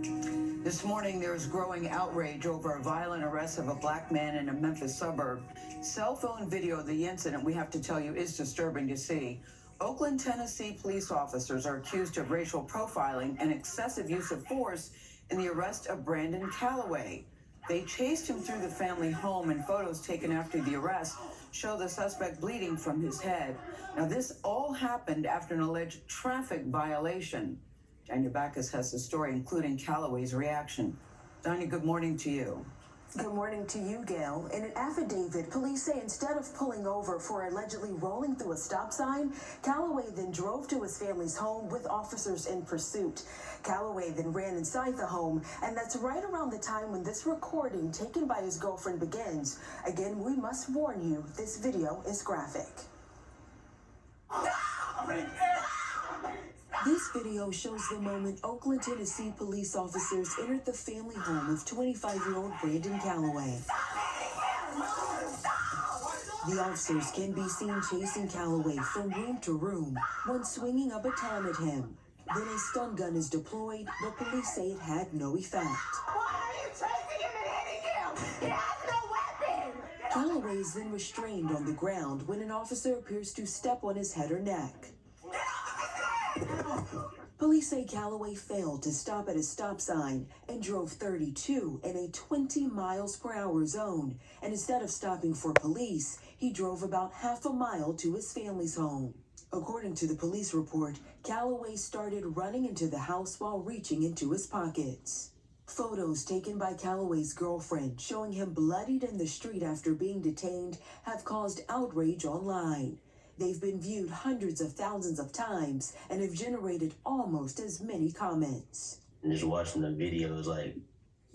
This morning, there is growing outrage over a violent arrest of a black man in a Memphis suburb. Cell phone video of the incident, we have to tell you, is disturbing to see. Oakland, Tennessee police officers are accused of racial profiling and excessive use of force in the arrest of Brandon Calloway. They chased him through the family home, and photos taken after the arrest show the suspect bleeding from his head. Now, this all happened after an alleged traffic violation. Danya Backus has the story, including Calloway's reaction. Danya, good morning to you. Good morning to you, Gail. In an affidavit, police say instead of pulling over for allegedly rolling through a stop sign, Calloway then drove to his family's home with officers in pursuit. Calloway then ran inside the home, and that's right around the time when this recording taken by his girlfriend begins. Again, we must warn you, this video is graphic. This video shows the moment Oakland, Tennessee police officers entered the family home of 25-year-old Brandon Calloway. The officers can be seen chasing Calloway from room to room, one swinging a baton at him. Then a stun gun is deployed, but police say it had no effect. Why are you chasing him and hitting him? He has no weapon! Calloway is then restrained on the ground when an officer appears to step on his head or neck. Police say Calloway failed to stop at a stop sign and drove 32 in a 20 miles per hour zone. And instead of stopping for police, he drove about half a mile to his family's home. According to the police report, Calloway started running into the house while reaching into his pockets. Photos taken by Calloway's girlfriend showing him bloodied in the street after being detained have caused outrage online. They've been viewed hundreds of thousands of times and have generated almost as many comments. And just watching the video is like,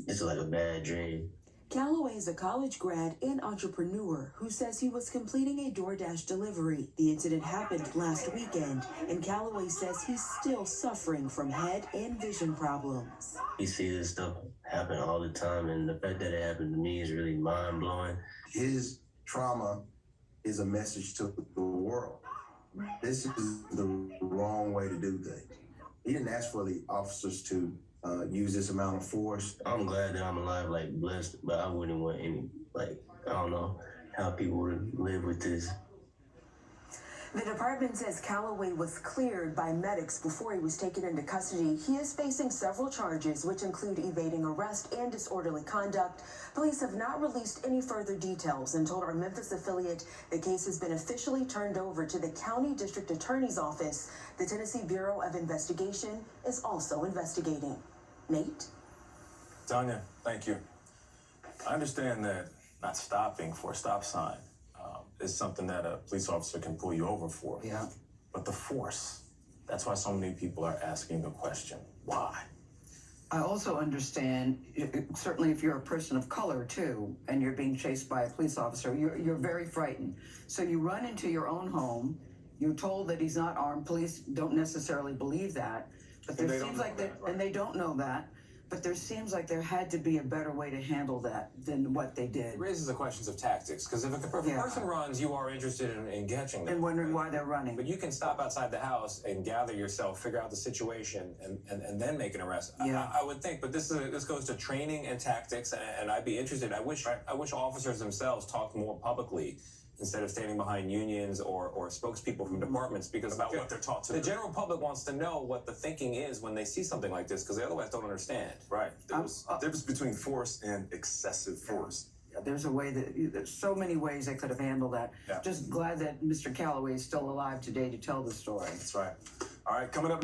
it's like a bad dream. Calloway is a college grad and entrepreneur who says he was completing a DoorDash delivery. The incident happened last weekend, and Calloway says he's still suffering from head and vision problems. You see this stuff happen all the time, and the fact that it happened to me is really mind-blowing. His trauma is a message to the world. This is the wrong way to do things. He didn't ask for the officers to use this amount of force. I'm glad that I'm alive, like blessed, but I wouldn't want any, like, I don't know how people would live with this. The department says Calloway was cleared by medics before he was taken into custody. He is facing several charges, which include evading arrest and disorderly conduct. Police have not released any further details and told our Memphis affiliate the case has been officially turned over to the County District Attorney's Office. The Tennessee Bureau of Investigation is also investigating. Nate? Tanya, thank you. I understand that not stopping for a stop sign is something that a police officer can pull you over for. Yeah. But the force, that's why so many people are asking the question, why? I also understand, certainly if you're a person of color too, and you're being chased by a police officer, you're very frightened. So you run into your own home, you're told that he's not armed. Police don't necessarily believe that, but there seems like that, and they don't know that. But there seems like there had to be a better way to handle that than what they did. It raises the questions of tactics, because if a person runs, you are interested in catching them. And wondering why they're running. But you can stop outside the house and gather yourself, figure out the situation, and then make an arrest. Yeah. I would think, but this goes to training and tactics, and I'd be interested. I wish officers themselves talked more publicly instead of standing behind unions or spokespeople from departments, because About what they're taught to the do. general public wants to know what the thinking is when they see something like this, because they otherwise don't understand. Right. There's a difference between force and excessive force. There's a way there's so many ways they could have handled that. Yeah. Just glad that Mr. Calloway is still alive today to tell the story. That's right. All right, coming up next.